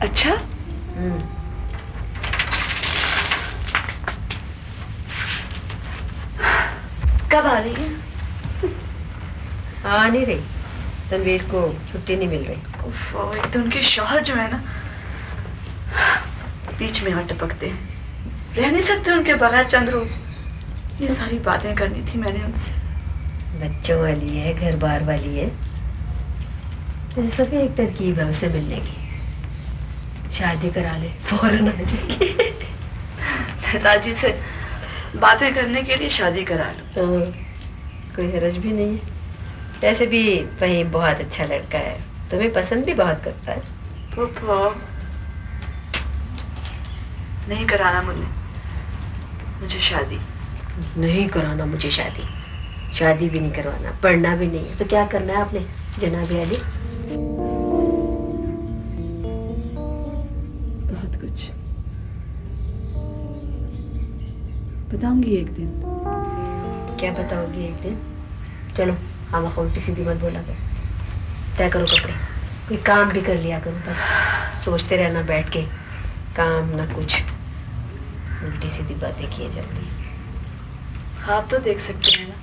अच्छा, कब आ रही है? आ नहीं रही। तनवीर को छुट्टी नहीं मिल रही। एक तो उनके शौहर जो है ना, बीच में और टपकते हैं, रह नहीं सकते उनके बगैर चंद रोज। ये सारी बातें करनी थी मैंने उनसे। बच्चों वाली है, घर बार वाली है, सभी एक तरकीब है उसे मिलने की। शादी करा ले, फौरन आ जाएगी। पिताजी से बातें करने के लिए शादी करा लो। कोई हरज भी नहीं है। वैसे भी वही बहुत अच्छा लड़का है, तुम्हें पसंद भी बहुत करता है। फूफो, नहीं कराना मुझे शादी। नहीं कराना मुझे शादी? शादी भी नहीं करवाना, पढ़ना भी नहीं है, तो क्या करना है आपने जनाबे अली? बहुत कुछ बताऊंगी एक दिन। क्या बताओगी एक दिन? चलो हम उल्टी सीधी मत बोला कर, तय करो कपड़े, कोई काम भी कर लिया करो। बस सोचते रहना बैठ के, काम ना कुछ, उल्टी सीधी बातें किए जाती हैं। ख्वाब तो देख सकते हैं ना।